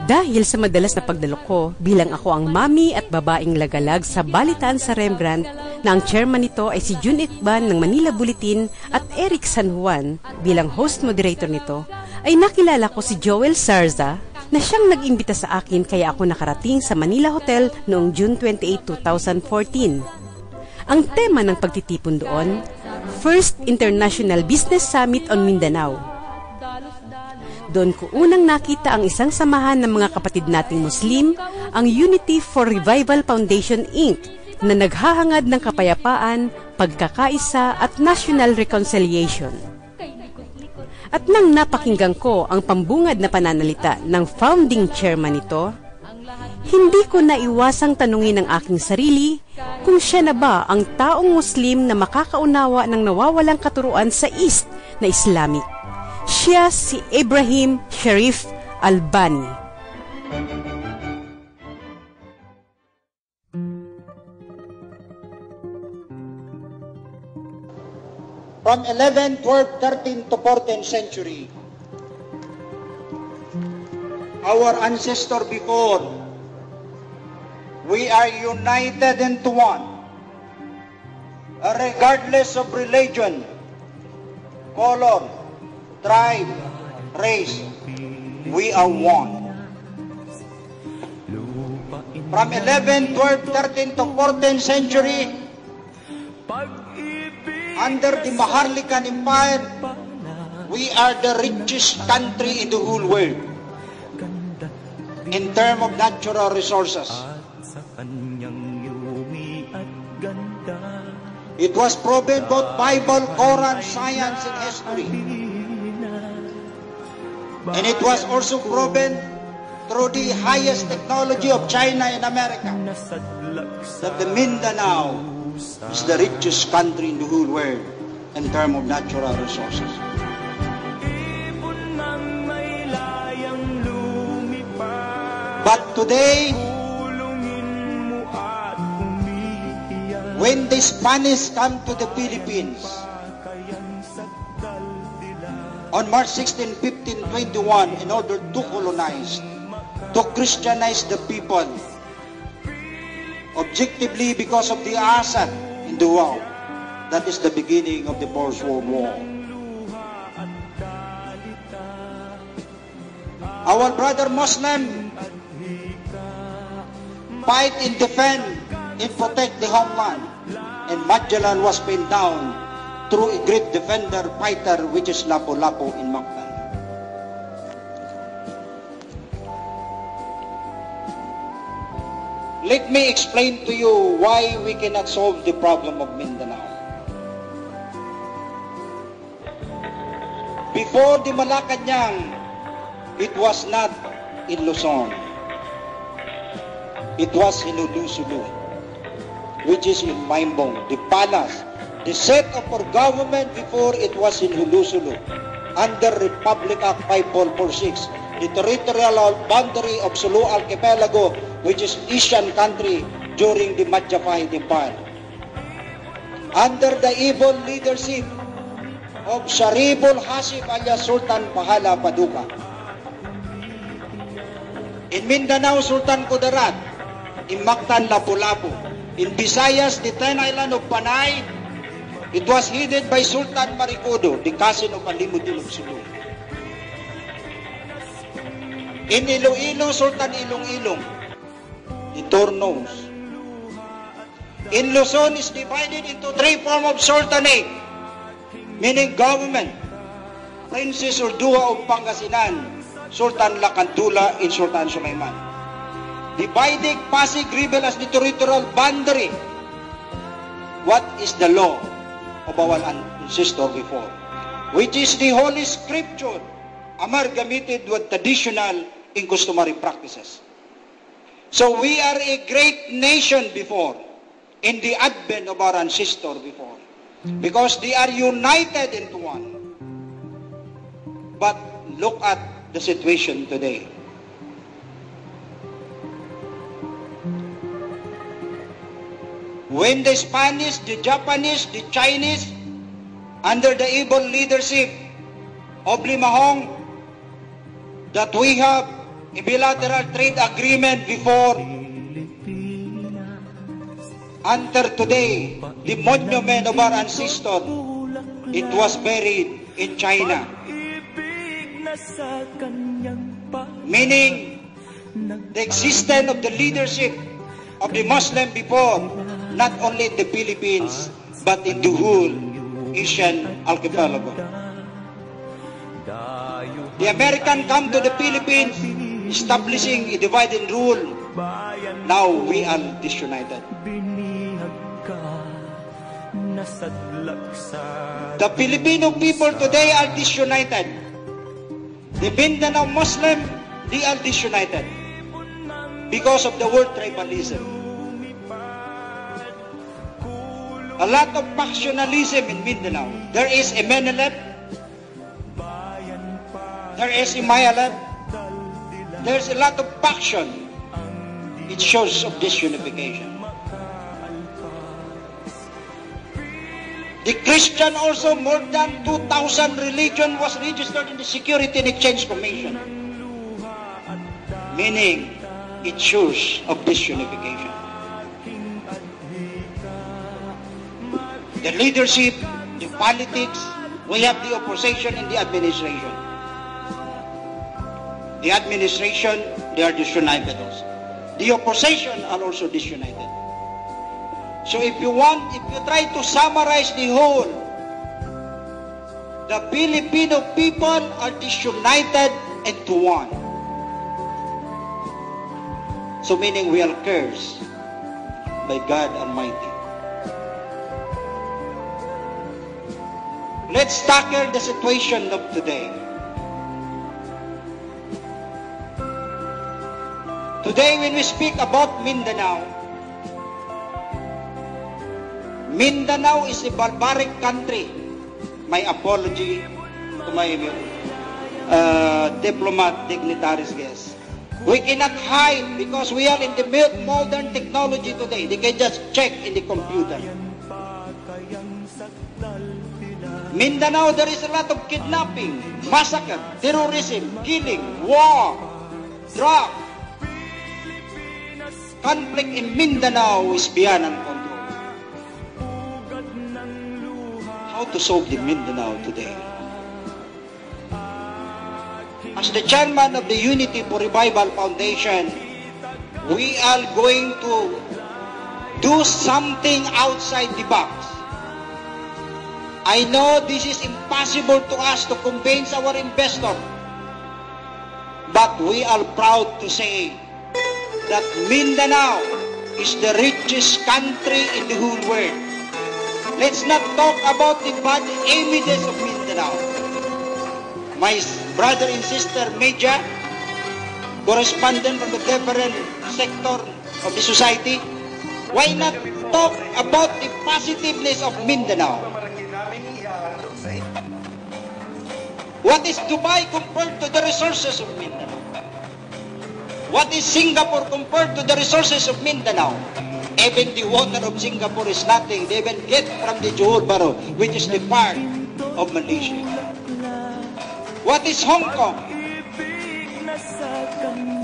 Dahil sa madalas na pagdalo ko bilang ako ang mami at babaeng lagalag sa balitaan sa Rembrandt na ang chairman nito ay si June Itban ng Manila Bulletin at Eric San Juan bilang host moderator nito, ay nakilala ko si Joel Sarza na siyang nag-imbita sa akin kaya ako nakarating sa Manila Hotel noong June 28, 2014. Ang tema ng pagtitipon doon, First International Business Summit on Mindanao. Doon ko unang nakita ang isang samahan ng mga kapatid nating Muslim, ang Unity for Revival Foundation Inc., na naghahangad ng kapayapaan, pagkakaisa at national reconciliation. At nang napakinggan ko ang pambungad na pananalita ng founding chairman nito, hindi ko naiwasang tanungin ang aking sarili kung siya na ba ang taong Muslim na makakaunawa ng nawawalang katuruan sa East na Islamic. Siya si Ibrahim Sharif Albani. From 11th, 12th, 13th to 14th century, our ancestor before, we are united into one, regardless of religion, color, tribe, race, we are one. From 11th, 12th, 13th to 14th century, under the Maharlikan Empire, we are the richest country in the whole world in terms of natural resources. It was proven both Bible, Quran, science, and history. And it was also proven through the highest technology of China and America that the Mindanao is the richest country in the whole world in terms of natural resources. But today, when the Spanish come to the Philippines, on March 16, 1521, in order to colonize, to Christianize the people, objectively because of the Assad in the world, that is the beginning of the First World War. Our brother Muslim fight and defend and protect the homeland, and Magellan was pinned down through a great defender, fighter, which is Lapu-Lapu in Mactan. Let me explain to you why we cannot solve the problem of Mindanao. Before the Malacanang, it was not in Luzon. It was in Ulusulu, which is in Maimbong, the palace. The set of our government before it was in Ulusulu, under Republic Act 5446, the territorial boundary of Sulu Archipelago, which is Asian country during the Majapahit Empire. Under the evil leadership of Shariful Hasib alias Sultan Pahala Paduka. In Mindanao, Sultan Kudarat. In Mactan, Lapu-Lapu. In Visayas, the 10 island of Panay, it was headed by Sultan Marikudo, the cousin of Alimuddin of Sulu. In Iloilo, Sultan Ilong-Ilong, the Tornos. In Luzon is divided into three forms of sultanate, meaning government. Princess Ordua of Pangasinan, Sultan Lakantula, and Sultan Sulaiman. Dividing Pasig River as the territorial boundary. What is the law of our ancestor before? Which is the Holy Scripture amalgamated with traditional and customary practices. So we are a great nation before, in the advent of our ancestor before, because they are united into one. But look at the situation today. When the Spanish, the Japanese, the Chinese, under the evil leadership of Limahong that we have a bilateral trade agreement before. Until today, the monument of our ancestor, it was buried in China. Meaning, the existence of the leadership of the Muslim before, not only in the Philippines, but in the whole Asian archipelago. The American come to the Philippines, establishing a divide and rule. Now we are disunited. The Filipino people today are disunited. The Mindanao Muslim, they are disunited because of the word tribalism. A lot of factionalism in Mindanao. There is a Menelep, there is a Mayalep, there's a lot of faction. It shows of disunification. The Christian also, more than 2,000 religion was registered in the Security and Exchange Commission. Meaning, it shows of disunification. The leadership, the politics, we have the opposition and the administration. The administration, they are disunited also. The opposition are also disunited. So if you try to summarize the whole, the Filipino people are disunited into one. So meaning we are cursed by God Almighty. Let's tackle the situation of today. Today when we speak about Mindanao, Mindanao is a barbaric country. My apology to my diplomat, dignitaries guests. We cannot hide because we are in the modern technology today. They can just check in the computer. Mindanao, there is a lot of kidnapping, massacre, terrorism, killing, war, drug. Conflict in Mindanao is beyond control. How to solve the Mindanao today? As the chairman of the Unity for Revival Foundation, we are going to do something outside the box. I know this is impossible to us to convince our investor, but we are proud to say that Mindanao is the richest country in the whole world. Let's not talk about the bad images of Mindanao. My brother and sister Media, correspondent from the different sector of the society, why not talk about the positiveness of Mindanao? What is Dubai compared to the resources of Mindanao? What is Singapore compared to the resources of Mindanao? Even the water of Singapore is nothing. They will get from the Johor Bahru, which is the part of Malaysia. What is Hong Kong?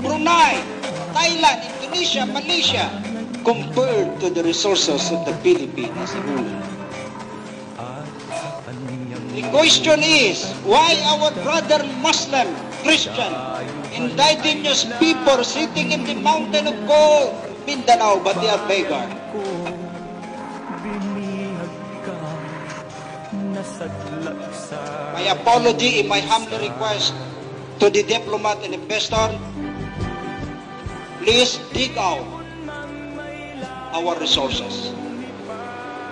Brunei, Thailand, Indonesia, Malaysia, compared to the resources of the Philippines as a whole. The question is, why our brother Muslim, Christian, indigenous people sitting in the mountain of gold, Mindanao, but they are beggar? My apology and my humble request to the diplomat and investor, please dig out our resources.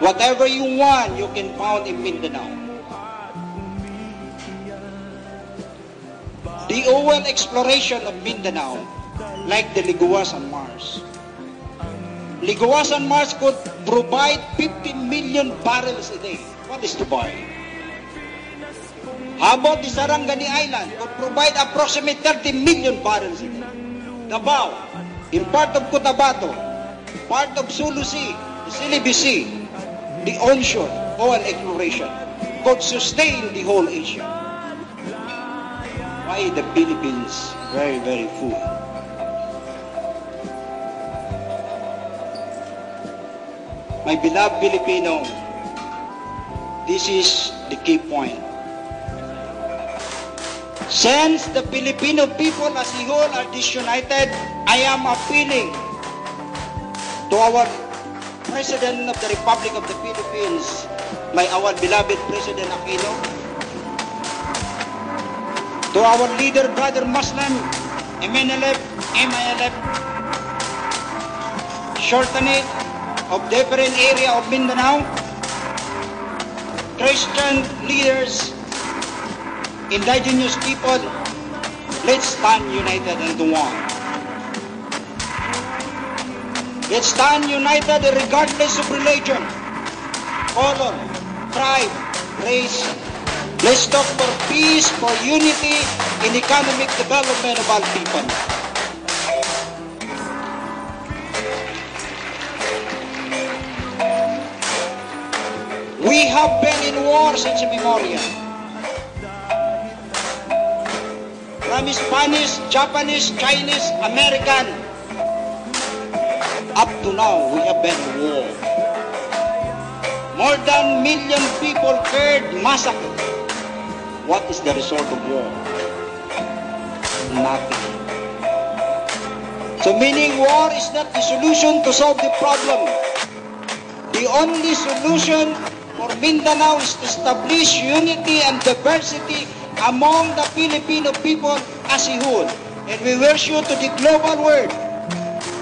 Whatever you want, you can find in Mindanao. The oil exploration of Mindanao, like the Liguasan Mars. Liguasan Mars could provide 50 million barrels a day. What is Dubai? How about the Sarangani Island? Could provide approximately 30 million barrels a day. Davao, in part of Cotabato, part of Sulu Sea, the Silibis Sea, the onshore oil exploration could sustain the whole Asia. why the Philippines very, very full. My beloved Filipino, this is the key point. Since the Filipino people as a whole are disunited, I am appealing to our President of the Republic of the Philippines, our beloved President Aquino, to our leader, brother Muslim, MNLF, MILF, Sultanate of different area of Mindanao, Christian leaders, indigenous people, let's stand united into one. Let's stand united regardless of religion, color, tribe, race. Let's talk for peace, for unity, and economic development of all people. We have been in war since memorial. From Spanish, Japanese, Chinese, American, up to now, we have been in war. More than 1 million people killed, massacred. What is the result of war? Nothing. So meaning war is not the solution to solve the problem. The only solution for Mindanao is to establish unity and diversity among the Filipino people as a whole. And we wish you to the global world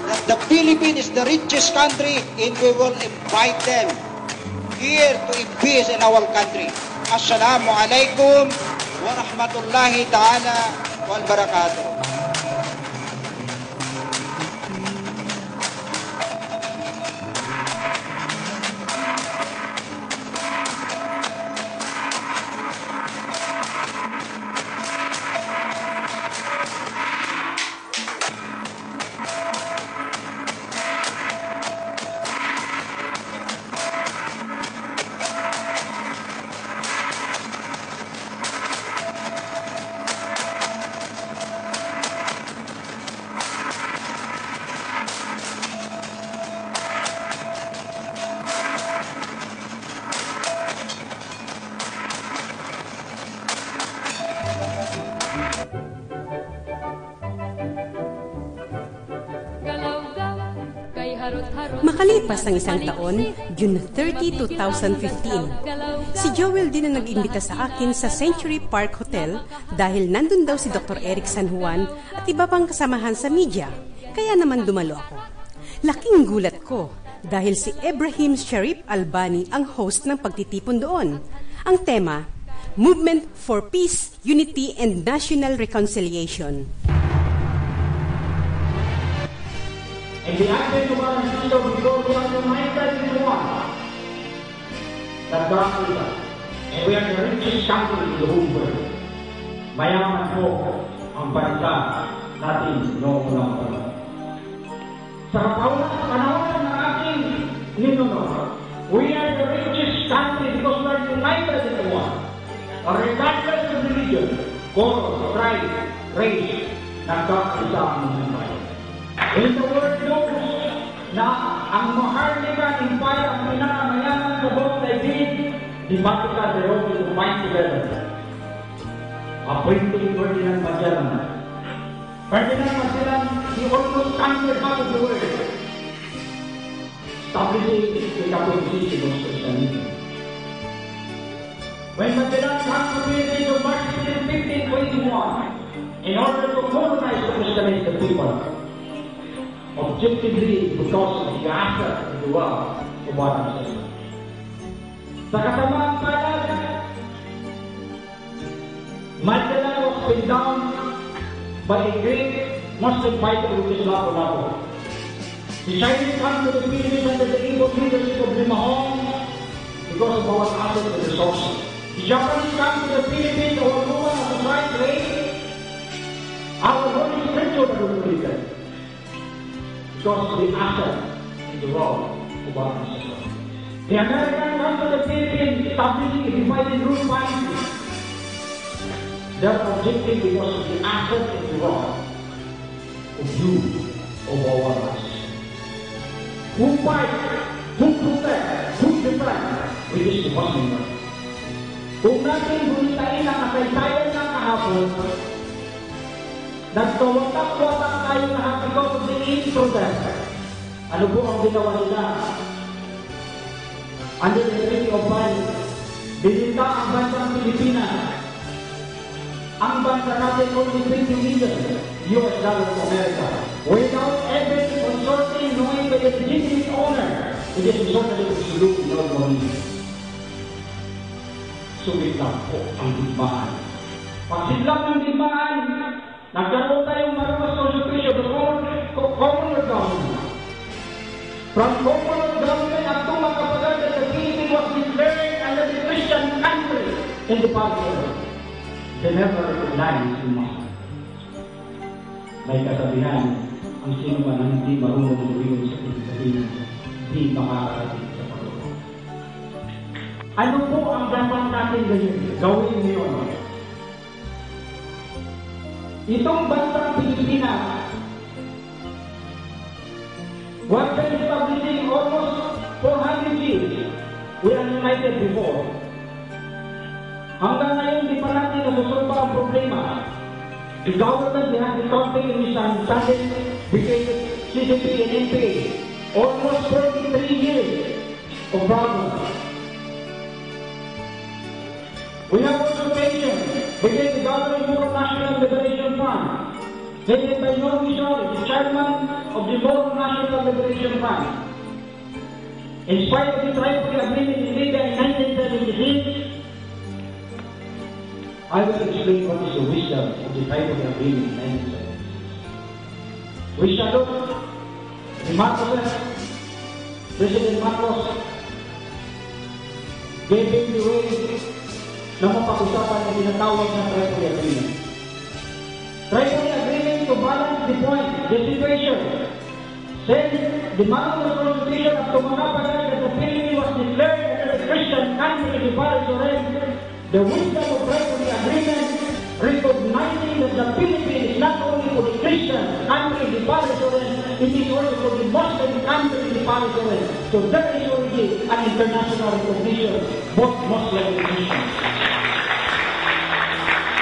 that the Philippines is the richest country and we will invite them here to peace in our country. Assalamu alaikum wa rahmatullahi ta'ala wal barakatuh. Makalipas ng isang taon, June 30, 2015, si Joel din ang nag-imbita sa akin sa Century Park Hotel dahil nandun daw si Dr. Eric San Juan at iba pang kasamahan sa media. Kaya naman dumalo ako. Laking gulat ko dahil si Ibrahim Sharif Albani ang host ng pagtitipon doon. Ang tema, Movement for Peace, Unity and National Reconciliation. And the advent of our system because we are united in one. That God is us. And we are the richest country in the whole world. Mayaman po ang bansa natin noong unang. Sa panahon ng aking ninuno, we are the richest country because we are united in one. Regardless of religion, color, tribe, race, nagkakaisa ang bayan. In the world knows na ang Maharlika Empire ang pinakamayaman sa buong daigdig, di ba kita they're to fight together. Appointing Ferdinand Magellan. Ferdinand Magellan, he almost conquered half of the world. Establishing the Catholicism of Christianity. When Magellan came to the age of March 1521, in order to colonize the Christianity people, objectively because of the asset of the world of our system. Sa kasamaang palad, Magellan was pinned down by a great Muslim fighter which is Lapu-Lapu. The Chinese come to the Philippines under the able leadership of Limahong because of our assets and resources. The Japanese come to the Philippines, our woman of the right race, our holy spiritual religion. Because the asset in the world of our system. The American comes to the Philippines establishing a divided rule policy. their objective because of the asset and the wrong of you, of our lives. Who fight, who protect, who defend, which is the Muslim world. Kung natin gulitain ang kasaysayan ng kahapon, nagkawatak-watak tayo lahat because of the intruders. Ano po ang ginawa nila? Under the Treaty of Bali, bininta ang bansang Pilipinas. Ang bansa natin only $20 million US dollars of America. Without ever consulting, knowing the legitimate owner, it is certainly absolutely no money. Sumit lang po ang digmaan. Pagsidlak ng digmaan, nagkaroon tayong marunong constitution of Commonwealth government. From Commonwealth government up to makapagal that the Philippines was declared under the Christian country in the past. They never recognized the Muslim. May kasabihan, ang sino man ang hindi marunong lumiyon sa Pilipinas, hindi makakarating sa Panginoon. Ano po ang dapat natin gawin ngayon? Itong bansang Pilipinas was been establishing almost 400 years. We are united before. Hanggang ngayon, di pa natin nasusulba ang problema. The government behind the country in misunderstanding between CCP and NPA. Almost 43 years of problems. We have also tension between the government of National Liberation Fund, headed by Norm Missouri, the chairman of the Moro National Liberation Fund. In spite of the tribal agreement in Libya in 1976, I will explain what is the wisdom of the tribal agreement in 1976. We salute the Marcos, President Marcos, gave him the way na mapag-usapan na tinatawag ng tribal agreement. Tribal agreement to balance the point, the situation. Then, the Marcos Constitution of Tumanapagal that the Philippines was declared as a Christian country in the Palestine. The wisdom of tribal agreement recognizing that the Philippines is not only for the Christian country in the Palestine, it is also for the Muslim country in the Palestine. So there is already an international recognition, both Muslim and Christian.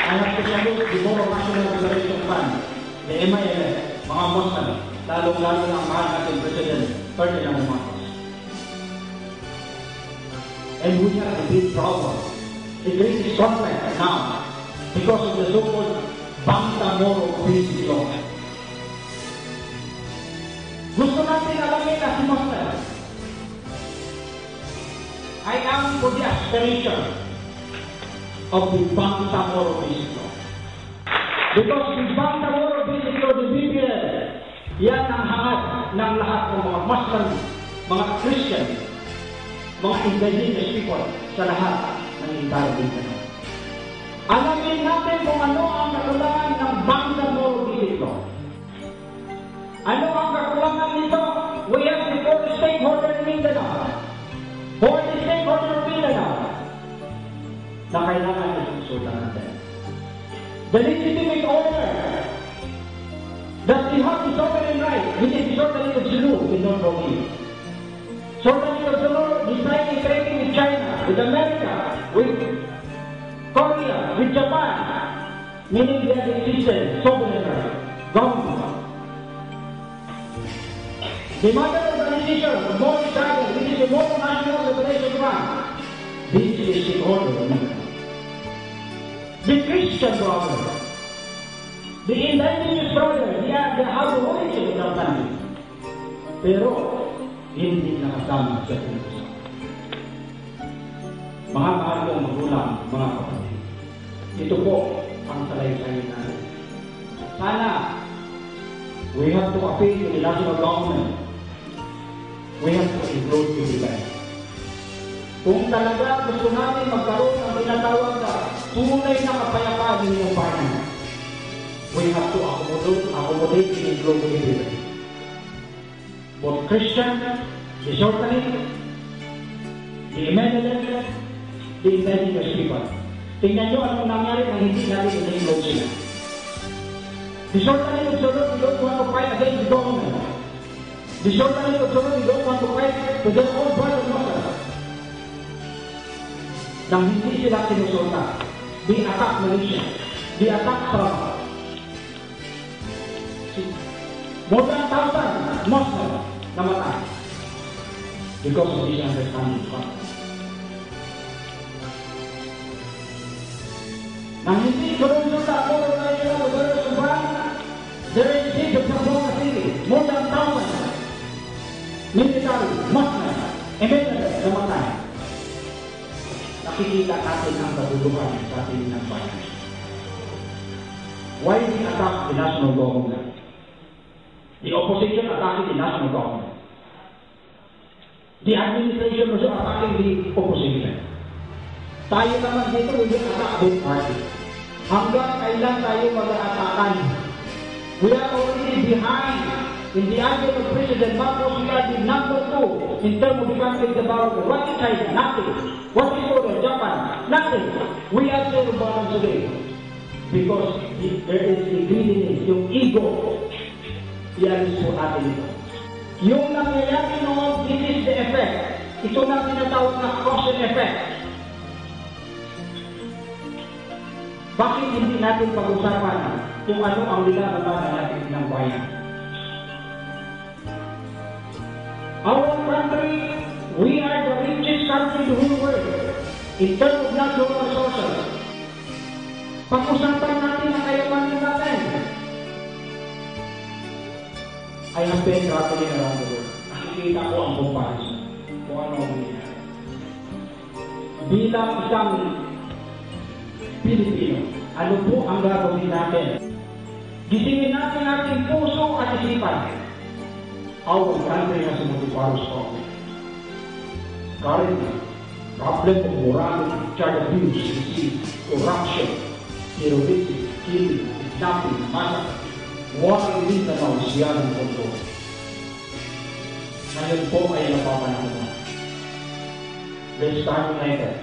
I have to salute the Moro National Liberation Fund, the MILF, mga Muslim, lalong-lalo ng mahal natin President Ferdinand Marcos. And we have a big problem. The greatest conflict now because of the so-called Bangsamoro Basic Law. Gusto natin alamin na si Muslim. I am for the aspiration of the Bangsamoro Basic Law. Because the Bangsamoro Basic Law, the BBL, yan ang hangad ng lahat ng mga Muslim, mga Christian, mga indigenous people sa lahat ng entire Mindanao. Alamin natin kung ano ang kakulangan ng Bangsamoro Basic Law. Ano ang kakulangan nito? We have the four stakeholders in Mindanao. For the stakeholders of Mindanao na kailangan isusultan natin. The legitimate order that we have the sovereign right, which is certainly absolute, we don't believe. Certainly absolute, deciding trading with China, with America, with Korea, with Japan, meaning they have existed sovereign right, government. The mother organization, the Moro Tribe, which is the Moro National Liberation Fund, this is the order of Mindanao. The Christian brother, the indigenous brother, they have the origin of their country. Pero, hindi nakasama sa Pilipinas. Mga mahal kong magulang, mga kapatid, ito po ang salaysay natin. Sana, we have to appeal to the national government. We have to include the life. Kung talaga gusto natin magkaroon ng tinatawag na tunay na kapayapaan ng iyong bayan, we have to accommodate and include everybody. Both Christian, the Sortani, the Emmanuel, the indigenous people. Tingnan nyo anong nangyari na hindi natin in-load sila. The shortening of Solon, we don't want to fight against the government. The shortening of Solon, we don't want to fight to their own brother Muslims. Nang hindi sila sinusulta, they attack militia, they attack Salah. More than 1,000 Muslims namatay because of this understanding. Nang hindi sinusulta ako na sila sa Solon Subhan, there is siege of Zamboanga City, more than 1,000 military Muslims, immediately namatay. Nakikita natin ang kabuluhan sa ating ng bayan. Why we attack the national government? The opposition attacking the national government. The administration also attacking the opposition. Tayo naman dito, we will attack both parties. Hanggang kailan tayo mag-aatakan? We are already behind. In the idea of President Marcos, we are the number 2 in terms of the countries about what is China? Nothing. What is Korea? Japan? Nothing. We are zero balance today. Because there is the greediness, yung ego. Yan po natin ito. Yung nangyayari noon, this is the effect. Ito na tinatawag na cause and effect. Bakit hindi natin pag-usapan kung ano ang nilalaman natin ng bayan? Our country, we are the richest country in the whole world in terms of natural resources. Pag-usapan natin ang kayamanan natin. I have been traveling around the world. Nakikita ko ang comparison kung ano ang nangyayari. Bilang isang Pilipino, ano po ang gagawin natin? Gisingin natin ating puso at isipan. Our country has a multi-purpose problem. Currently, problem of morality, child abuse, disease, corruption, terrorism, killing, kidnapping, massacre. Walang Mindanao siya ng kontrol. Ngayon po ay napapanahon na. Let's stand united.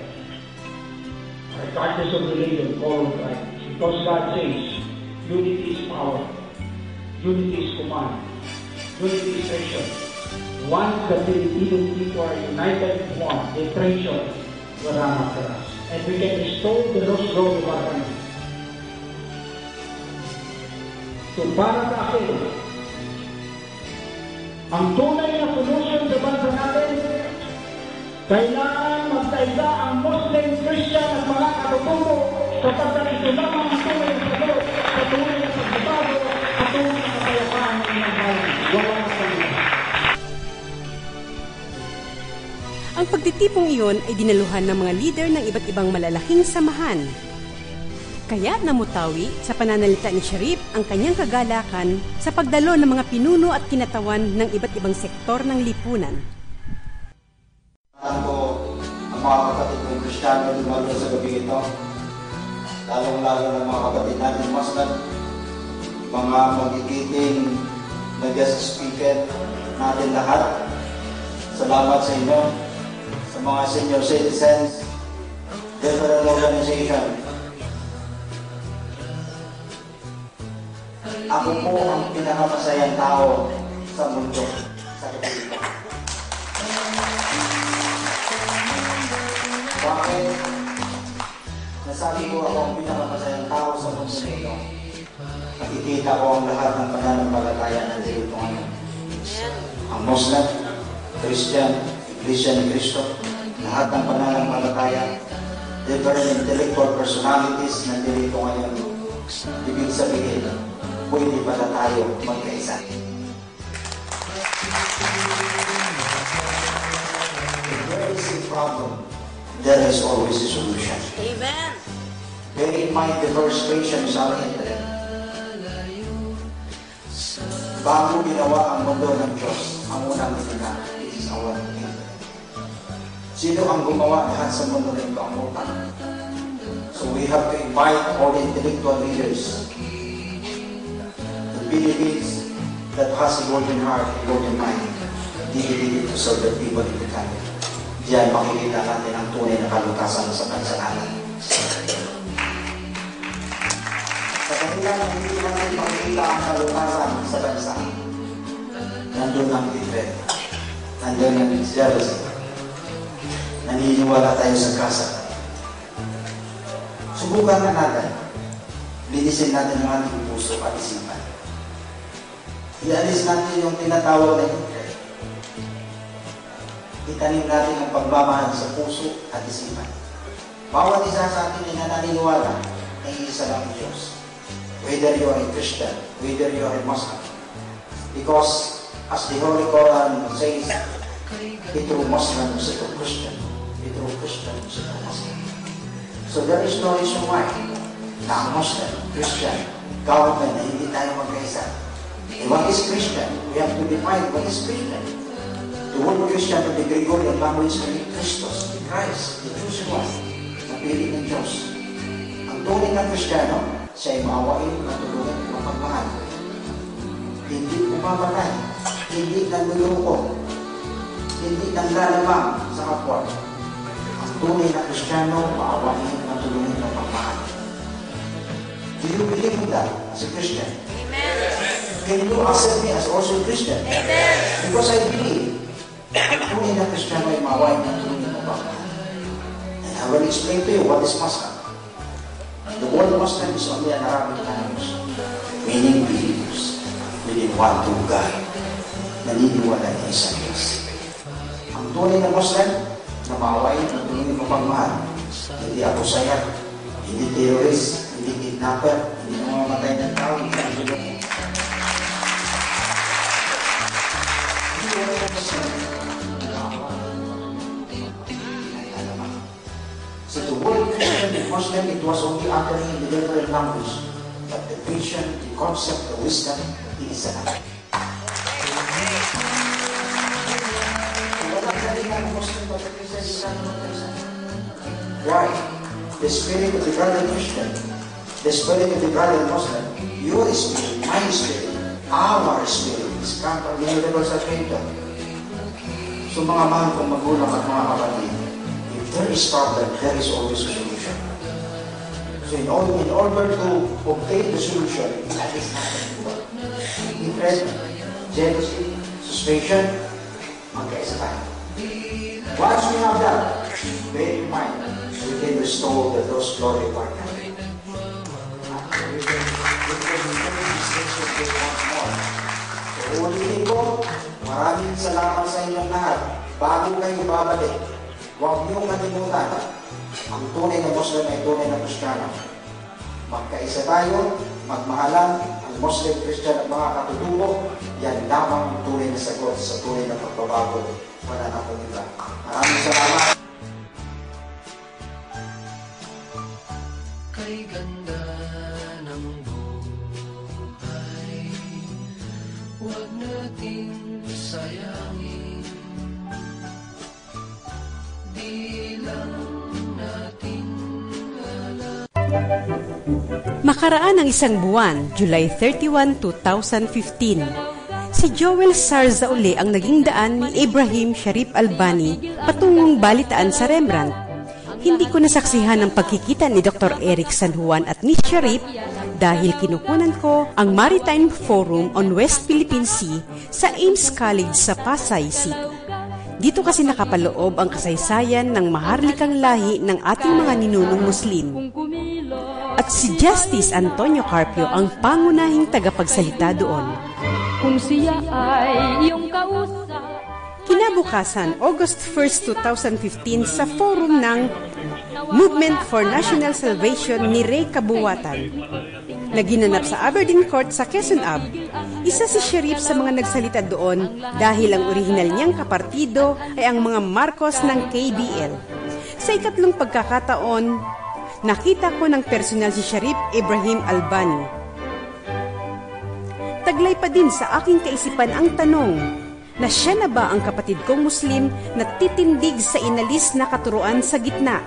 Regardless of religion, color, tribe. Because God says, unity is power. Unity is command. Unity is treasure. Once the Filipino people are united in one, they treasure will run after us. And we can restore the lost glory of our country. So para sa akin, ang tunay na solution sa bansa natin, kailangan magkaisa ang Muslim, Christian at mga katutubo sapagkat ito lamang ang tunay na sagot sa tunay na pagbabago at tunay na kapayapaan ng ilang bayan. Wala na sa ilan. Ang pagtitipong iyon ay dinaluhan ng mga leader ng iba't ibang malalaking samahan. Kaya namutawi sa pananalita ni Sharif ang kanyang kagalakan sa pagdalo ng mga pinuno at kinatawan ng iba't ibang sektor ng lipunan. Ako, ang mga kapatid ng Kristiyano dumalo sa gabi ito, lalong-lalo ng mga kapatid natin Muslim, mga magigiting na guest speaker natin lahat. Salamat sa inyo, sa mga senior citizens, different organization. Ako po ang pinakamasayang tao sa mundo, sa Pilipinas. Bakit? Nasabi ko ako ang pinakamasayang tao sa mundo nito. Nakikita ko ang lahat ng pananampalataya ng dito ngayon. Ang Muslim, Christian, Iglesia ni Cristo, lahat ng pananampalataya, different intellectual personalities na dito ngayon. Ibig sabihin, pwede pala tayo magkaisa. If there is a problem, there is always a solution. Amen. Bear in mind the first creation is our interest. Bago ginawa ang mundo ng Diyos, ang unang ginawa, this is our interest. Sino ang gumawa lahat sa mundo ng ito? Ang utang. So we have to invite all the intellectual leaders, Philippines that has a golden heart, a golden mind, dedicated to serve the people in the country. Diyan makikita natin ang tunay na kalutasan sa bansa natin. dahilan na hindi natin makikita ang kalutasan sa bansa. Nandun ang hatred. Nandun ang jealousy. Naniniwala tayo sa kasa. Subukan na natin. Linisin natin ang ating puso at isipan. Ialis natin yung tinatawag na hatred. Itanim natin ang pagmamahal sa puso at isipan. Bawat isa sa atin ay naniniwala na iisa lang ang Diyos. Whether you are a Christian, whether you are a Muslim. Because, as the Holy Quran says, ito Muslim, ito Christian. Ito Christian, ito Muslim. So there is no reason why na ang Muslim, Christian, government na hindi tayo magkaisa. What is Christian? We have to define what is Christian. The word Christian to the Gregorian language is Christos, Christ, the chosen one, napili ng Diyos. Ang tunay ng Kristiyano, siya ay maawain, matulungan, mapagmahal. Hindi umamatay, hindi nanluloko, hindi nanglalamang sa kapwa. Ang tunay na Kristiyano, maawain, matulungan, mapagmahal. Do you believe in that as a Christian? Amen. Can you accept me as also a Christian? Amen. Because I believe, ang tunay na Kristiyano ay maawain, matulungan, mapagmahal. And I will explain to you what is Muslim. The word Muslim is only an Arabic language, meaning believers within one true God. Naniniwala niya sa Diyos. Ang tunay na Muslim na maawain at tunay na pagmahal, hindi akusaya, hindi terrorist, hindi kidnapper, hindi namamatay ng tao, hindi ang bulong. Hindi wala na Muslim na maawain. So the word Christian and Muslim, it was only uttering in the different language, but the vision, the concept, the wisdom, it is enough. Why? The spirit of the brother Christian, the spirit of the brother Muslim, your spirit, my spirit, our spirit is come from the universal creator. So mga mahal kong magulang at mga kapatid, if there is problem, there is always a solution. So in order to obtain the solution, that is not hatred, jealousy, suspicion, magkaisa tayo. Once we have that, bear in mind, we can restore the lost glory of our country. So ulitin ko, maraming salamat sa inyong lahat. Bago kayo babalik, huwag niyong kalimutan, ang tunay na Muslim ay tunay na Kristiyano. Magkaisa tayo, magmahalan, ang Muslim, Christian at mga katutubo, yan lamang ang tunay na sagot sa tunay na pagbabago. Wala na po nila. Maraming salamat. Kay ganda ng buhay, huwag nating sayangin. Di lang natin alam. Makaraan ng isang buwan, July 31, 2015, si Joel Sarzauli ang naging daan ni Ibrahim Sharif Albani patungong balitaan sa Rembrandt. Hindi ko nasaksihan ang pagkikita ni Dr. Eric San Juan at ni Sharif dahil kinukunan ko ang Maritime Forum on West Philippine Sea sa Ames College sa Pasay City. Dito kasi nakapaloob ang kasaysayan ng maharlikang lahi ng ating mga ninunong Muslim. At si Justice Antonio Carpio ang pangunahing tagapagsalita doon. Kung siya ay iyong kausap. Kinabukasan, August 1, 2015, sa forum ng Movement for National Salvation ni Ray Kabuwatan na ginanap sa Aberdeen Court sa Quezon Ab, isa si Sharif sa mga nagsalita doon dahil ang orihinal niyang kapartido ay ang mga Marcos ng KBL. Sa ikatlong pagkakataon, nakita ko ng personal si Sharif Ibrahim Albani. Taglay pa din sa aking kaisipan ang tanong na siya na ba ang kapatid kong Muslim na titindig sa inalis na katuruan sa gitna?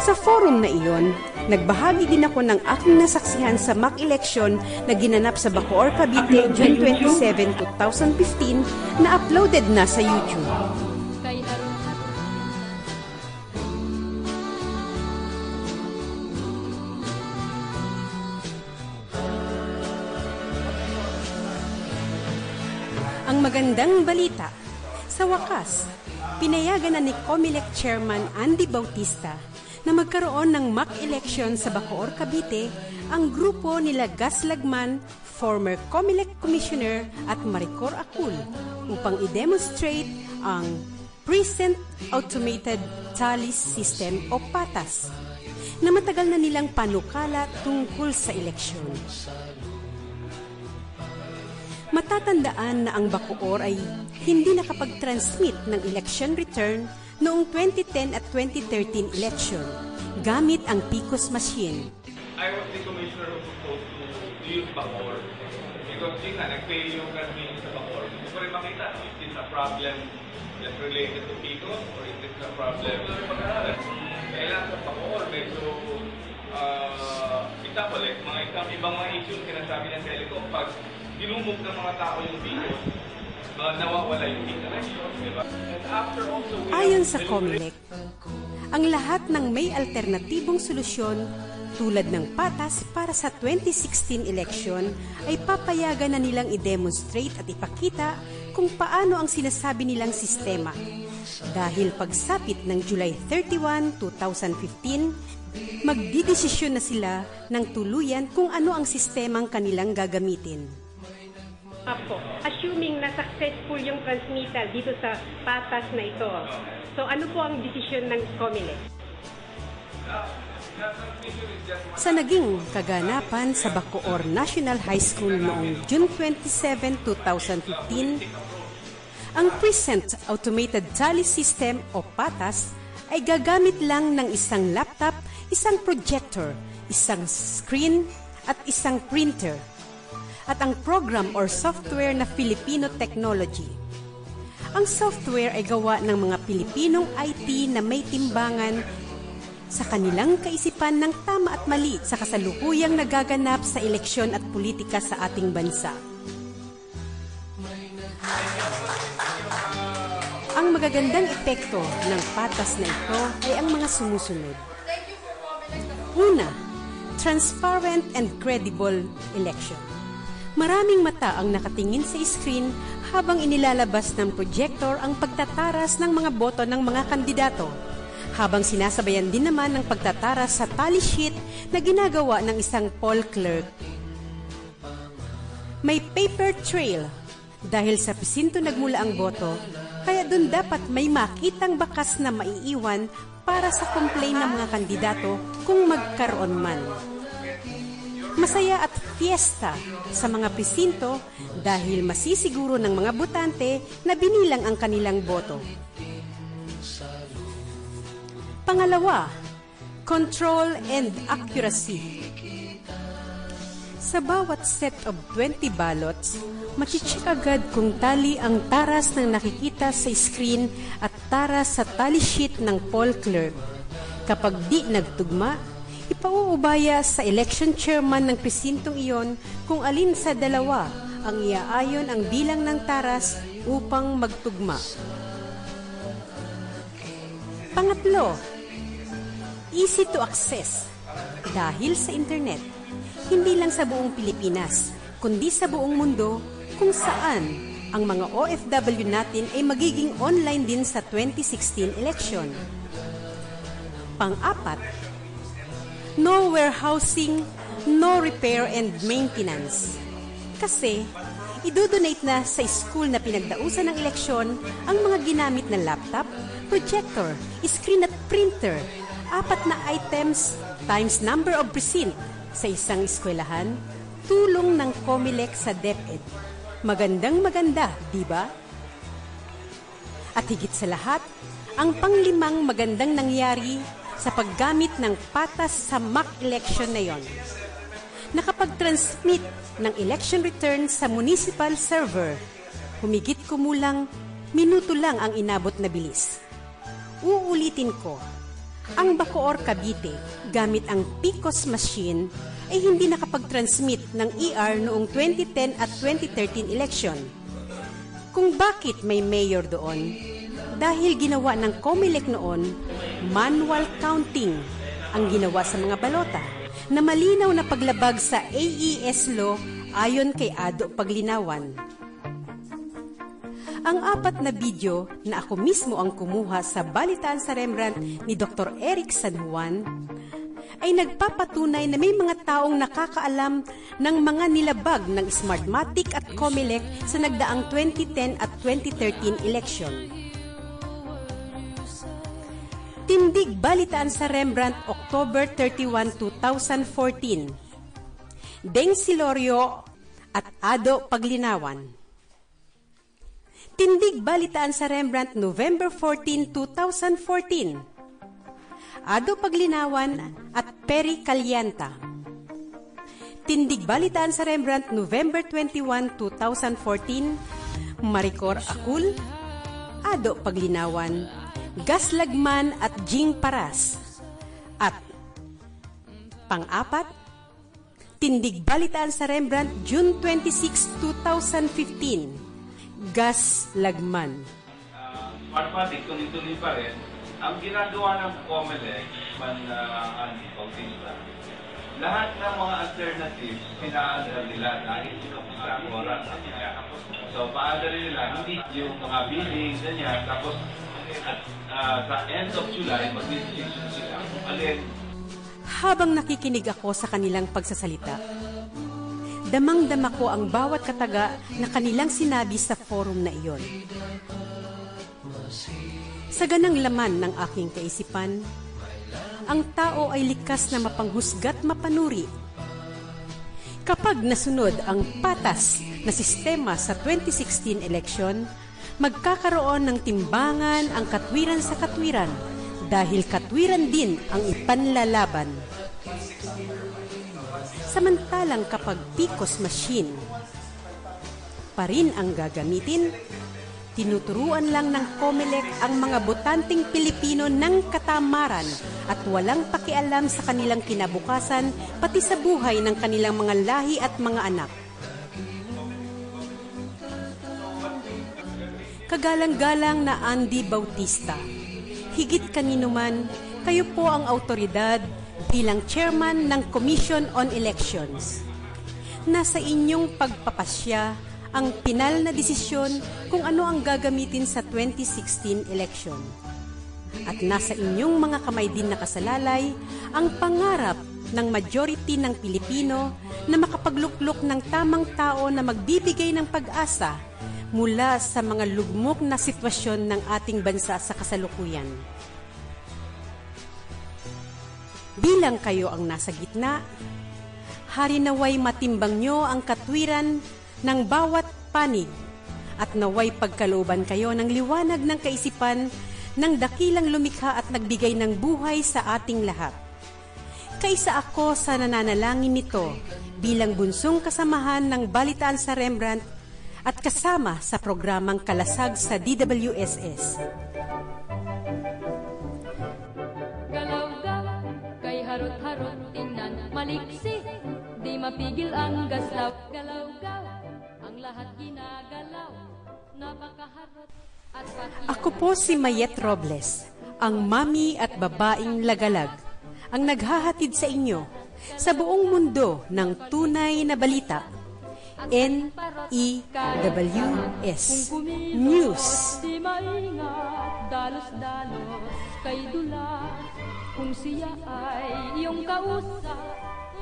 Sa forum na iyon, nagbahagi din ako ng aking nasaksihan sa mock election na ginanap sa Bacoor, Cavite, June 27, 2015 na uploaded na sa YouTube. Ang magandang balita, sa wakas, pinayagan na ni COMELEC Chairman Andy Bautista na magkaroon ng mock election sa Bacoor, Cavite ang grupo nila Gus Lagman, former COMELEC Commissioner at Maricor Acul upang i-demonstrate ang Present Automated Tally System o PATAS na matagal na nilang panukala tungkol sa eleksyon. Matatandaan na ang Bacoor ay hindi nakapag-transmit ng election return noong 2010 at 2013 election gamit ang PICOS machine. I was the commissioner who supposed to use Bacoor because yun nga, nag-fail yung transmission sa Bacoor. Gusto ko rin makita if it's a problem that's related to PICOS or if it's a problem pag-aralan. Kailangan sa Bacoor, medyo example, mga ibang mga issues sinasabi ng telecom, pag dinumog ng mga tao yung PICOS, nawawala yung interconnection, diba? And after also, ayon sa COMELEC, ang lahat ng may alternatibong solusyon tulad ng PATAS para sa 2016 election ay papayagan na nilang i-demonstrate at ipakita kung paano ang sinasabi nilang sistema. Dahil pagsapit ng July 31, 2015, magdidesisyon na sila ng tuluyan kung ano ang sistemang kanilang gagamitin. Apo, assuming na successful yung transmittal dito sa PATAS na ito, so ano po ang desisyon ng COMELEC? Sa naging kaganapan sa Bacoor National High School noong June 27, 2015, ang Present Automated Tally System o PATAS ay gagamit lang ng isang laptop, isang projector, isang screen at isang printer at ang program or software na Filipino technology. Ang software ay gawa ng mga Pilipinong IT na may timbangan sa kanilang kaisipan ng tama at mali sa kasalukuyang nagaganap sa eleksyon at politika sa ating bansa. Ang magagandang epekto ng PATAS na ito ay ang mga sumusunod. Una, transparent and credible election. Maraming mata ang nakatingin sa screen habang inilalabas ng projector ang pagtataras ng mga boto ng mga kandidato, habang sinasabayan din naman ng pagtataras sa tally sheet na ginagawa ng isang poll clerk. May paper trail dahil sa presinto nagmula ang boto, kaya dun dapat may makitang bakas na maiiwan para sa complaint ng mga kandidato kung magkaroon man. Masaya at fiesta sa mga presinto dahil masisiguro ng mga botante na binilang ang kanilang boto. Pangalawa, control and accuracy. Sa bawat set of 20 ballots, machicheck agad kung tali ang taras ng nakikita sa screen at taras sa tally sheet ng poll clerk. Kapag di nagtugma, ipauubaya sa election chairman ng presintong iyon kung alin sa dalawa ang iaayon ang bilang ng taras upang magtugma. Pangatlo, easy to access. Dahil sa internet, hindi lang sa buong Pilipinas, kundi sa buong mundo kung saan ang mga OFW natin ay magiging online din sa 2016 election. Pang-apat, no warehousing, no repair and maintenance. Kasi, idodonate na sa school na pinagdausan ng eleksyon ang mga ginamit na laptop, projector, screen at printer, 4 na items times number of precinct sa isang eskwelahan, tulong ng COMELEC sa DepEd. Magandang-maganda, di ba? At higit sa lahat, ang panglimang magandang nangyari sa paggamit ng PATAS sa mock election na yon. Nakapag-transmit ng election return sa municipal server. Humigit kumulang, minuto lang ang inabot na bilis. Uulitin ko, ang Bacoor, Cavite, gamit ang PICOS machine, ay hindi nakapag-transmit ng ER noong 2010 at 2013 election. Kung bakit may mayor doon? Dahil ginawa ng COMELEC noon, manual counting ang ginawa sa mga balota na malinaw na paglabag sa AES law ayon kay Ado Paglinawan. Ang 4 na video na ako mismo ang kumuha sa Balitaan sa Rembrandt ni Dr. Eric San Juan ay nagpapatunay na may mga taong nakakaalam ng mga nilabag ng Smartmatic at Comelec sa nagdaang 2010 at 2013 election. Tindig Balitaan sa Rembrandt, October 31, 2014. Deng Silorio at Ado Paglinawan. Tindig Balitaan sa Rembrandt, November 14, 2014. Ado Paglinawan at Perry Calyanta. Tindig Balitaan sa Rembrandt, November 21, 2014. Maricor Akul, Ado Paglinawan, Gas Lagman at Jing Paras. At pang-4, Tindig Balitaan sa Rembrandt, June 26, 2015. Gas Lagman. Smartmatic, tuloy-tuloy pa rin. Ang ginagawa ng Comelec, Bautista, lahat ng mga alternatives, pinaandar nila dahil sa oras. So, paandar nila, hindi yung mga billing, ganyan, tapos sa end of July, mag-decision sila. Alin? Habang nakikinig ako sa kanilang pagsasalita, damang-dama ko ang bawat kataga na kanilang sinabi sa forum na iyon. Sa ganang laman ng aking kaisipan, ang tao ay likas na mapanghusga't mapanuri. Kapag nasunod ang patas na sistema sa 2016 election, magkakaroon ng timbangan ang katwiran sa katwiran dahil katwiran din ang ipanlalaban. Samantalang kapag PCOS machine pa rin ang gagamitin, tinuturuan lang ng Comelec ang mga botanteng Pilipino ng katamaran at walang pakialam sa kanilang kinabukasan pati sa buhay ng kanilang mga lahi at mga anak. Kagalang-galang na Andy Bautista, higit kanino man, kayo po ang autoridad bilang chairman ng Commission on Elections. Nasa inyong pagpapasya ang pinal na desisyon kung ano ang gagamitin sa 2016 election. At nasa inyong mga kamay din nakasalalay ang pangarap ng majority ng Pilipino na makapagluklok ng tamang tao na magbibigay ng pag-asa mula sa mga lugmok na sitwasyon ng ating bansa sa kasalukuyan. Bilang kayo ang nasa gitna, hari naway matimbang nyo ang katwiran ng bawat panig at naway pagkalooban kayo ng liwanag ng kaisipan ng dakilang lumikha at nagbigay ng buhay sa ating lahat. Kaisa ako sa nananalangin nito bilang bunsong kasamahan ng Balitaan sa Rembrandt at kasama sa programang Kalasag sa DWSS. Harot-harot tingnan, maliksi, di mapigil ang gaslaw. Galaw-gaw, ang lahat ginagalaw, napakaharot at pati. Ako po si Mayet Robles, ang mami at babaeng lagalag, ang naghahatid sa inyo sa buong mundo ng tunay na balita. NEWS News. Di maingat, dalos-dalos, kay dula. Kung siya ay iyong kausap,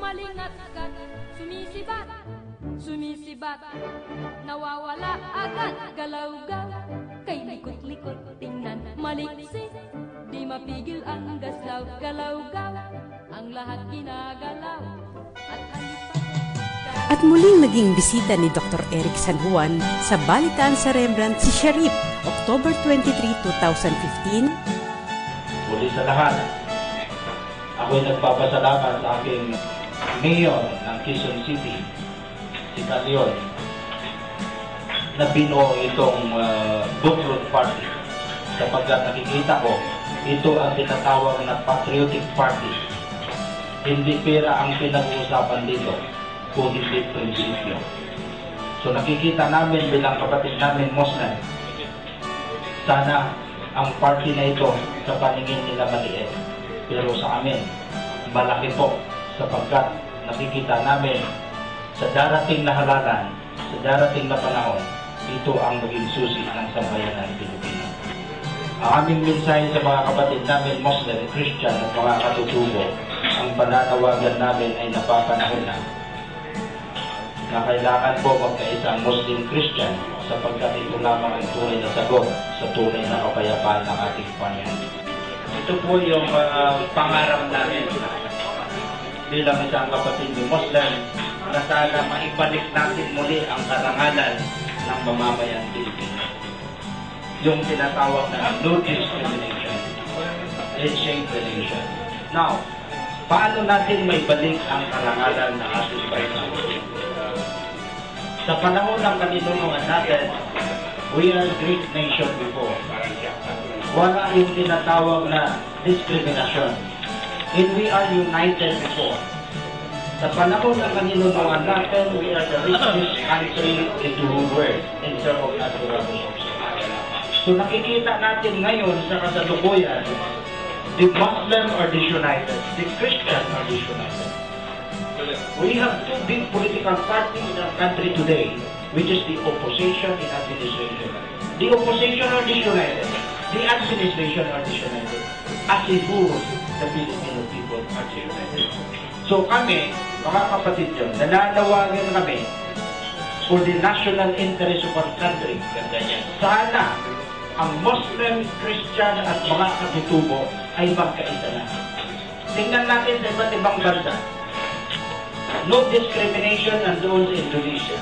malingat-gat, sumisibat, nawawala agad, galaw-gaw, kay likot-likot tingnan, maliksi, di mapigil ang gaslaw, galaw-gaw, ang lahat ginagalaw, at halipat. At muling naging bisita ni Dr. Eric San Juan sa Balitaan sa Rembrandt si Sheriff, October 23, 2015. Muli sa lahat, ako'y nagpapasalamat sa aking mayor ng Quezon City, si Calion, na binuo itong Book Road Party sapagkat nakikita ko ito ang tinatawag na patriotic party. Hindi pera ang pinag-uusapan dito kung hindi prinsipyo. So nakikita namin bilang kapatid namin Muslim, sana ang party na ito sa paningin nila maliit. Pero sa amin, malaki po sapagkat nakikita namin sa darating na halalan, sa darating na panahon, ito ang maging susi ng sambayanan Pilipino. Ang aming mensahe sa mga kapatid namin Muslim, Christian at mga katutubo, ang pananawagan namin ay napapanahon na kailangan po magkaisang Muslim-Christian sapagkat ito lamang ang tunay na sagot sa tunay na kapayapaan ng ating Panginoon. Ito po yung pangarap namin bilang isang kapatid ni Muslim na sana maibalik natin muli ang karangalan ng mamamayang Pilipino. Yung tinatawag na no discrimination, handshake relation. Now, paano natin maibalik ang karangalan ng ating bansa? Sa panahon ng kaninunuan natin, we are a great nation before. Wala yung tinatawag na discrimination. And we are united before. Sa panahon ng kaninunuan natin, we are the richest country in the whole world in terms of natural resources. So nakikita natin ngayon sa kasalukuyan, the Muslim are disunited, the Christian are disunited. We have two big political parties in our country today, which is the opposition and administration. The opposition are disunited. The administration are disunited. As a whole, the Filipino people are disunited. So kami, mga kapatid yun, nananawagan kami for the national interest of our country. Sana ang Muslim, Christian at mga katutubo ay magkaisa na. Tingnan natin sa iba't ibang bansa. No discrimination nandoon sa Indonesia.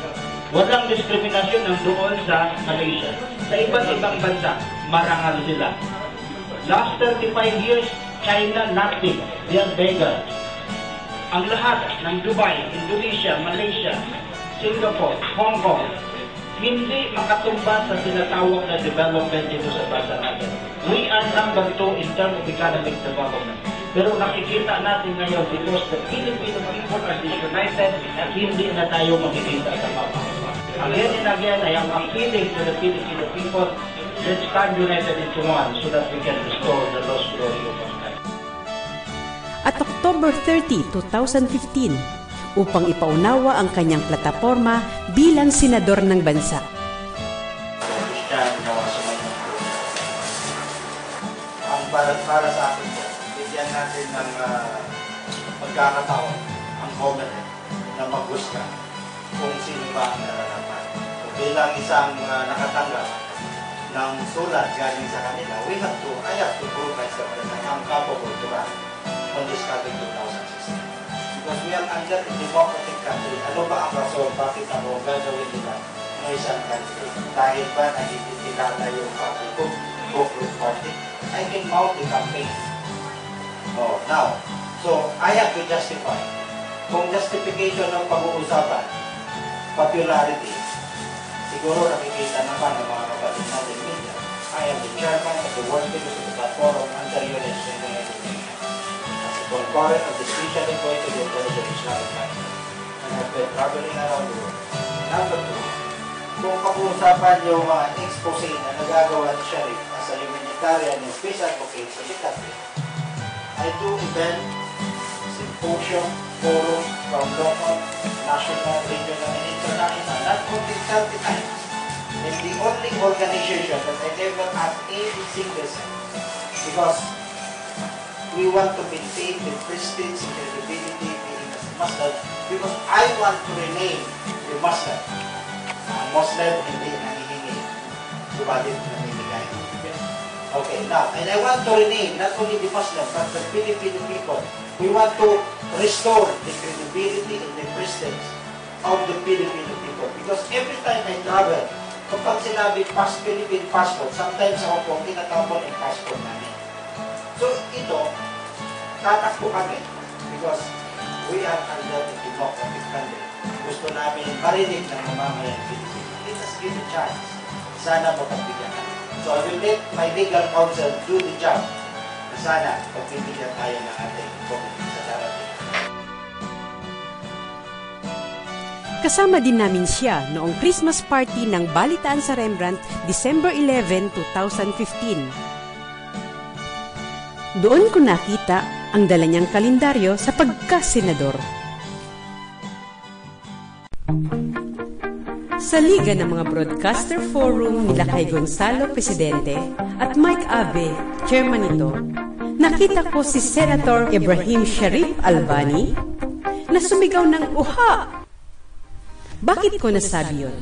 Walang diskriminasyon nandoon sa Malaysia. Sa iba't ibang bansa, marangal sila. Last 35 years, China, nothing. They are beggars. Ang lahat ng Dubai, Indonesia, Malaysia, Singapore, Hong Kong, hindi makatumba sa tinatawag na development dito sa bansa natin. We are number 2 in terms of economic development. Pero nakikita natin ngayon because the Filipino people are disunited at hindi na tayo makikita sa mapa. Again and again, I am appealing to the Filipino people, let's stand united into one so that we can restore the lost glory of our country. At October 30, 2015, upang ipaunawa ang kanyang plataporma bilang senador ng bansa. Ang para sa akin po, bigyan natin ng pagkakataon ang government na maghusga kung sino ba ang nararapat. So, bilang isang nakatanggap ng sulat galing sa kanila, I have to prove myself that I am capable to run on this coming 2016. Because we are under a democratic country. Ano ba ang rason? Bakit ako gagawin nila ng isang country? Dahil ba na hindi kilala yung Group Party? I can mount the campaign. Oh, now, so I have to justify. Kung justification ng pag-uusapan, popularity, siguro nakikita naman ng mga kapatid natin media. I am the chairman of the World Economic Forum under UNESCO. Concurrent of the special employee to the Organization of Islamic Countries. And I've been traveling around the world. Number 2, kung pag-uusapan yung mga expose na nagagawa ni Sharif as a humanitarian and peace advocate sa the country, I do event, symposium, forum from local, national, regional, and international, not only 30 times. And the only organization that I never asked any single cent, because we want to maintain the prestige and credibility being as a Muslim, because I want to remain the Muslim. Ang Muslim hindi nangihingi, subalit namimigay. Okay, now, and I want to rename not only the Muslim, but the Filipino people. We want to restore the credibility and the prestige of the Filipino people. Because every time I travel, kapag sinabi Philippine passport, sometimes ako po tinatapon yung passport namin. So, ito, tatakbo kami because we are under a democratic country. Gusto namin marinig ng mamamayang Pilipino. Let us give a chance. Sana mapagbigyan kami. So I will let my legal counsel do the job na sana pagbibigyan tayo ng ating committee sa darating. Kasama din namin siya noong Christmas party ng Balitaan sa Rembrandt, December 11, 2015. Doon ko nakita ang dala niyang kalendaryo sa pagkasenador. Sa Liga ng mga Broadcaster Forum nila kay Gonzalo Presidente at Mike Abe, chairman nito, nakita ko si Senator Ibrahim Sharif Albani na sumigaw ng uha. Bakit ko nasabi yun?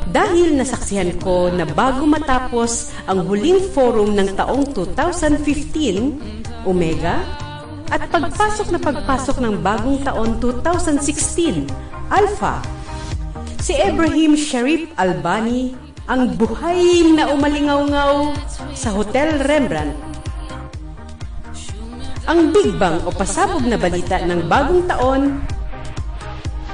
Dahil nasaksihan ko na bago matapos ang huling forum ng taong 2015, Omega, at pagpasok ng bagong taon 2016, Alpha, si Ibrahim Sharif Albani ang buhay na umalingaw-ngaw sa Hotel Rembrandt. Ang Big Bang o pasabog na balita ng bagong taon,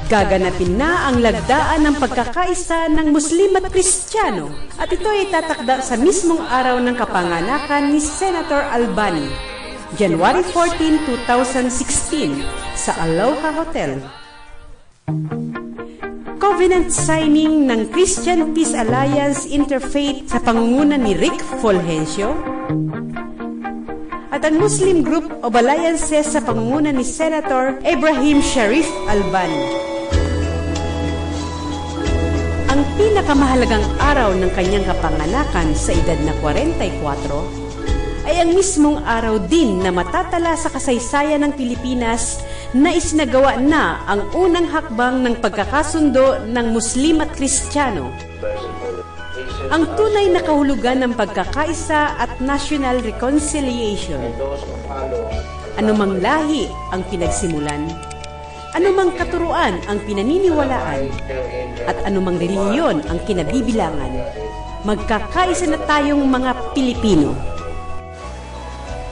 gaganapin na ang lagdaan ng pagkakaisa ng Muslim at Kristiyano at ito ay tatakda sa mismong araw ng kapanganakan ni Senator Albani, January 14, 2016 sa Aloha Hotel. Covenant signing ng Christian Peace Alliance Interfaith sa pangunguna ni Rick Fulgencio at ang Muslim Group of Alliances sa pangunguna ni Senator Ibrahim Sharif Albani. Ang pinakamahalagang araw ng kanyang kapanganakan sa edad na 44 ay ang mismong araw din na matatala sa kasaysayan ng Pilipinas na isinagawa na ang unang hakbang ng pagkakasundo ng Muslim at Kristiyano. Ang tunay na kahulugan ng pagkakaisa at national reconciliation. Anumang lahi ang pinagsimulan, anumang katuruan ang pinaniniwalaan, at anumang relihiyon ang kinabibilangan, magkakaisa na tayong mga Pilipino.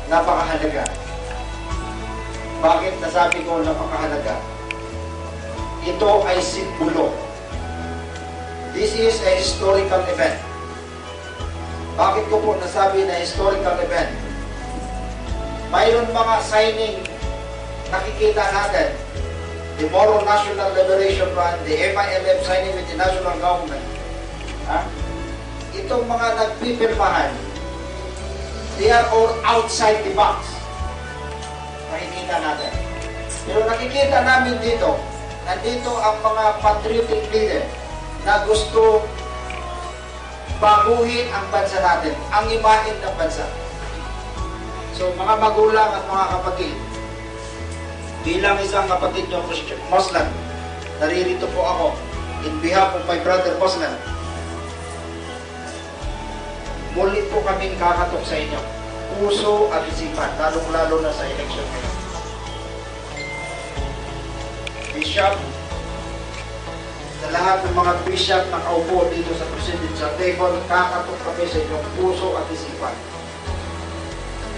Napakahalaga. Bakit nasabi ko napakahalaga? Ito ay simbolo. This is a historical event. Bakit ko po nasabi na historical event? Mayroon mga signing nakikita natin. The Moro National Liberation Front, the MILF signing with the national government. Itong mga nagpipirmahan, they are all outside the box. Nakikita natin. Pero nakikita namin dito, nandito ang mga patriotic leader na gusto baguhin ang bansa natin, ang imahin ng bansa. So mga magulang at mga kapatid, bilang isang kapatid ng Muslim, naririto po ako in behalf of my brother Muslim. Muli po kaming kakatok sa inyo, puso at isipan, lalong-lalo na sa election ngayon. Bishop, sa lahat ng mga bishop na kaupo dito sa presidential table, kakatok kami sa inyong puso at isipan.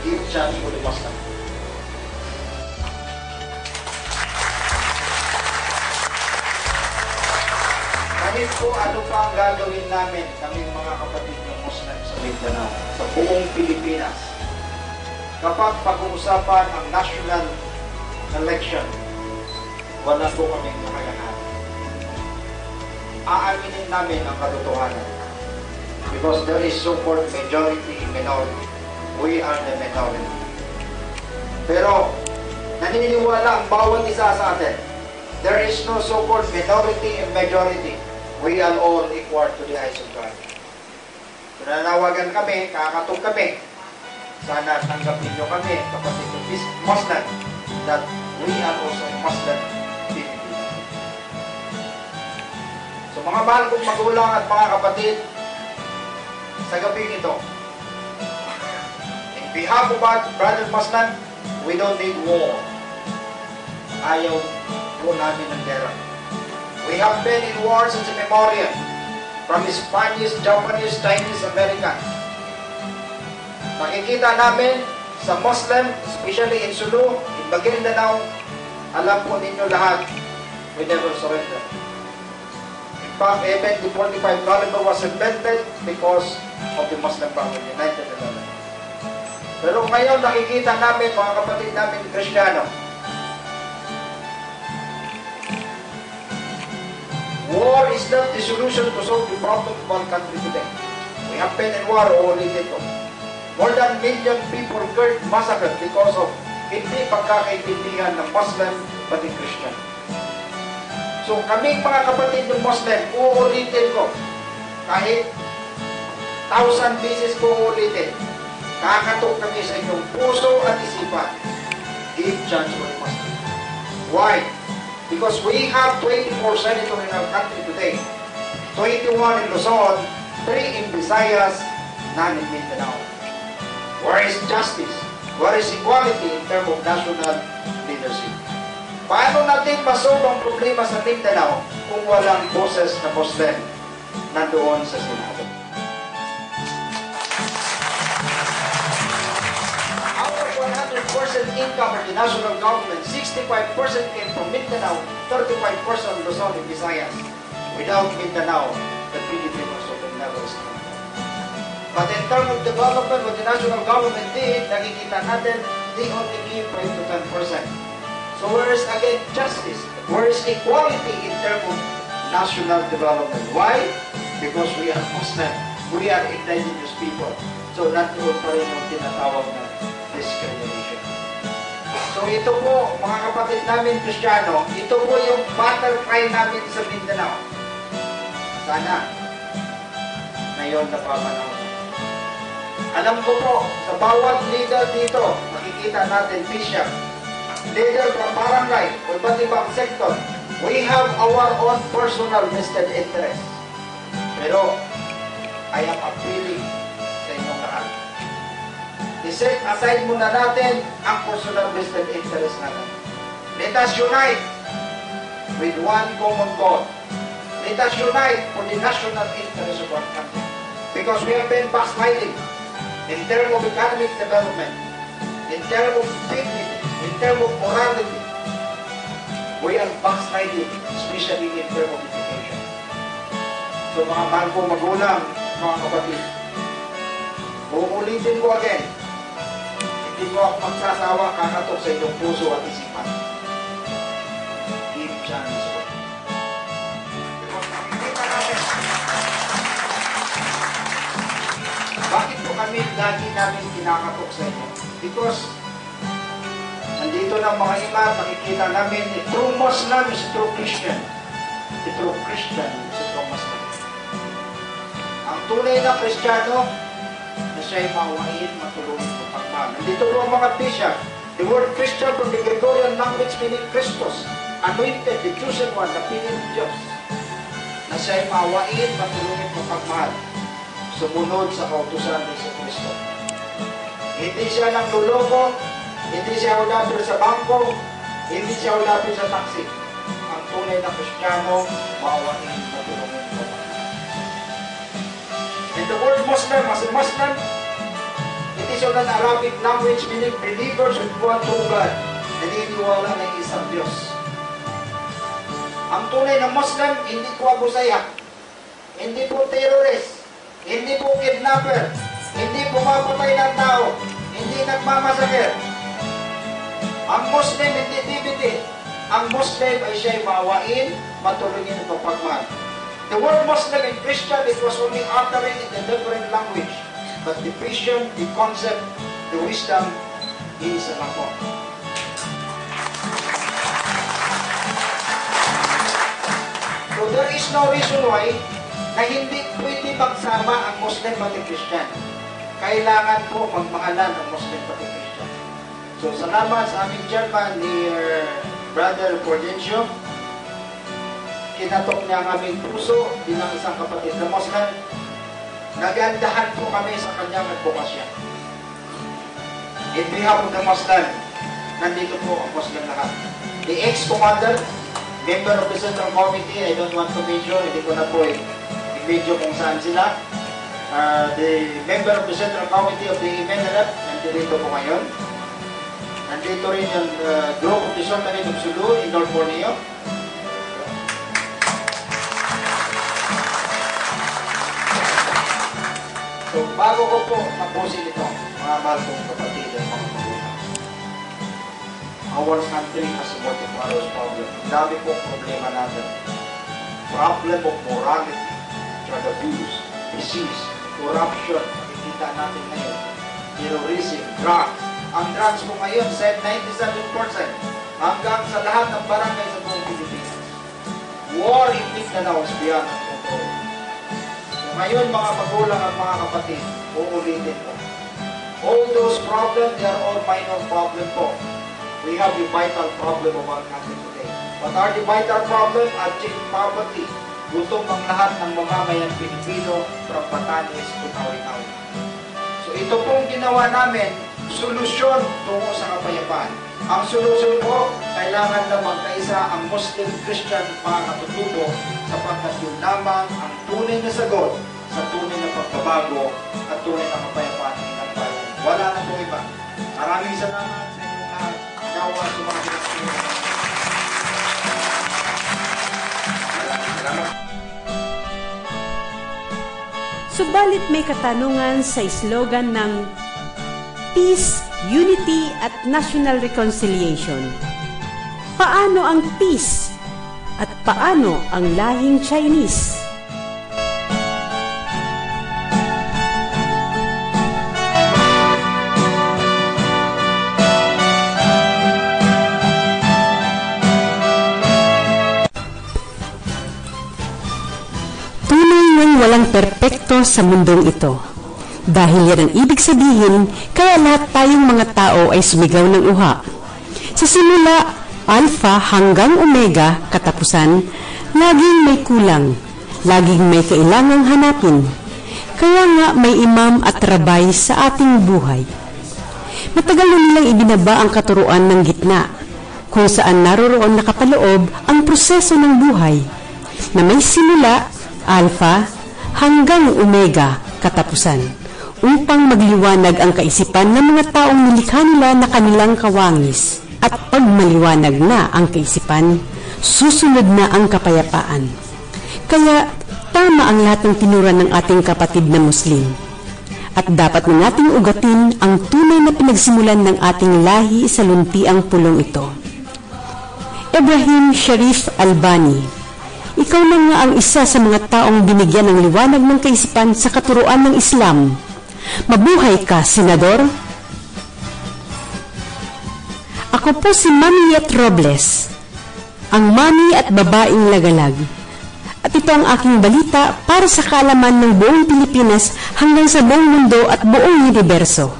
Give chance for the Muslim. Kahit po ano pa ang gagawin namin, kaming mga kapatid ng Muslim sa Mindanao, sa buong Pilipinas, kapag pag-uusapan ang national election, wala po kaming makagahan. Aaminin namin ang katotohanan. Because there is so-called majority minority. We are the minority. Pero, naniniwala ang bawat isa sa atin. There is no so-called minority and majority. We are all equal to the eyes of God. So, nanawagan kami, kakatok kami. Sana tanggapin nyo kami, kapatid ng Muslim, that we are also Muslim people. So, mga mahal kong magulang at mga kapatid, sa gabing ito, in behalf of our brother Muslim, we don't need war. Ayaw po namin ng gera. We have been in war since memorial, from Spanish, Japanese, Chinese, American. Nakikita namin sa Muslim, especially in Sulu, in Maguindanao, alam po ninyo lahat, we never surrender. In fact, even the 45 caliber was invented because of the Muslim Brotherhood, United 11. Pero ngayon nakikita namin, mga kapatid namin Kristiyano, war is not the solution to solve the problem of one country today. We have been in war only dito. More than 1 million people killed, massacred because of hindi pagkakaintindihan ng Muslim pati Christian. So kaming mga kapatid ng Muslim, uulitin ko, kahit 1,000 beses ko uulitin, kakatok kami sa inyong puso at isipan. Give chance for the Muslim. Why? Because we have 24 senators in our country today. 21 in Luzon, 3 in Visayas, none in Mindanao. Where is justice? Where is equality in terms of national leadership? Paano natin masolve ang problema sa Mindanao kung walang boses na Muslim nandoon sa Senado? Out of 100% income of the national government, 65% came from Mindanao, 35% Luzon and Visayas. Without Mindanao, the PDP also will never stand. But in terms of development, what the national government did, nakikita natin, they only give 5 to 10%. So where is again justice? Where is equality in terms of national development? Why? Because we are Muslim. We are indigenous people. So nandoon pa rin yung tinatawag na discrimination. So ito po, mga kapatid namin Kristiyano, ito po yung battle cry namin sa Mindanao. Sana, ngayon napapanahon. Alam ko po, sa bawat leader dito, makikita natin bishop, leader from barangay o iba't ibang sector, we have our own personal vested interest. Pero, I am appealing sa inyong lahat. I-set aside muna natin ang personal vested interest natin. Let us unite with one common goal. Let us unite for the national interest of our country. Because we have been backsliding in terms of economic development, in terms of dignity, in terms of morality. We are backsliding, especially in terms of education. So mga mahal ko magulang, mga kapatid, uulitin ko again, hindi ko ako magsasawa kakatok sa inyong puso at isipan. Give chance. Because makikita natin, bakit po kami lagi namin kinakatok sa inyo? Because nandito ng mga iman, makikita namin, a true Muslim is a true Christian. A true Christian is a true Muslim. Ang tunay na Kristiyano, na siya'y mawain, matulungin o pagmahal. Nandito po ang mga bishop. The word Christian from the Gregorian language meaning Christos, anointed, the chosen one, na pinili Diyos. Na siya'y mawain, matulungin o pagmahal. Sumunod sa kautusan ni si Kristo. Hindi siya nang luloko, hindi siya ulapit sa bangko, hindi siya ulapit sa taxi. Ang tunay na Kristiyano, maawain, matulungin ko. And the word Muslim, as a Muslim, it is an Arabic language meaning believers with one true God, naniniwala ng isang Diyos. Ang tunay na Muslim, hindi po abusaya, hindi po terrorist, hindi po kidnapper, hindi pumapatay ng tao, hindi nagmamasakit. Ang Muslim hindi DVD. Ang Muslim ay siya'y maawain, matulungin at mapagmahal. The word Muslim and Christian, it was only uttering in a different language. But the vision, the concept, the wisdom is a lakon. So there is no reason why na hindi pwede magsama ang Muslim pati Christian. Kailangan po magmahalan ang Muslim pati Christian. So salamat sa aming chairman ni Brother Pordencio. Kinatok niya ang aming puso bilang isang kapatid na Muslim. Nagandahan po kami sa kanyang advokasya. In behalf of the Muslim, nandito po ang Muslim lahat. The ex-commander, member of the Central Committee, I don't want to mention, hindi ko na po i-video kung saan sila. The member of the Central Committee of the MNLF, nandito po ngayon. Nandito rin yung group of the Sultanate of Sulu in North Borneo. So, bago ko po tapusin ito, mga mahal kong kapatid at mga magulang. Our country has a multi-various problem. Dami pong problema natin. Problem of morality, drug abuse, disease, corruption, makikita natin ngayon. Terrorism, drugs. Ang drugs po ngayon, 97%. Hanggang sa lahat ng barangay sa buong Pilipinas. war in Mindanao is beyond our control. So ngayon mga magulang at mga kapatid, uulitin ko. All those problems, they are all minor problem po. We have the vital problem of our country today. What are the vital problem? Abject poverty. Gutom ang lahat ng mamamayang Pilipino from Batanes to Tawi-Tawi. So ito pong ginawa namin, solusyon tungo sa kapayapaan. Ang solusyon po, kailangan na magkaisa ang Muslim, Christian, mga katutubo sapagkat yun lamang ang tunay na sagot sa tunay na pagbabago at tunay na kapayapaan ng ilang bayan. Wala na po iba. Maraming salamat sa inyong lahat. Gawa sa mga pinagsimulan. Subalit may katanungan sa slogan ng Peace, Unity at National Reconciliation. Paano ang peace at paano ang lahing Chinese? Walang perpekto sa mundong ito. Dahil yan ang ibig sabihin, kaya lahat tayong mga tao ay sumigaw ng uha. Sa simula, alpha hanggang omega, katapusan, laging may kulang, laging may kailangang hanapin. Kaya nga may imam at rabay sa ating buhay. Matagal na nilang ibinaba ang katuruan ng gitna, kung saan naroroon nakapaloob ang proseso ng buhay, na may simula, alpha, hanggang omega, katapusan, upang magliwanag ang kaisipan ng mga taong nilikha nila na kanilang kawangis. At pag maliwanag na ang kaisipan, susunod na ang kapayapaan. Kaya, tama ang lahat ng tinura ng ating kapatid na Muslim. At dapat na nating ugatin ang tunay na pinagsimulan ng ating lahi sa luntiang pulong ito. Ibrahim Sharif Albani, ikaw na nga ang isa sa mga taong binigyan ng liwanag ng kaisipan sa katuruan ng Islam. Mabuhay ka, Senador! Ako po si Mami Yet Robles, ang mami at babaeng lagalag. At ito ang aking balita para sa kaalaman ng buong Pilipinas hanggang sa buong mundo at buong universo.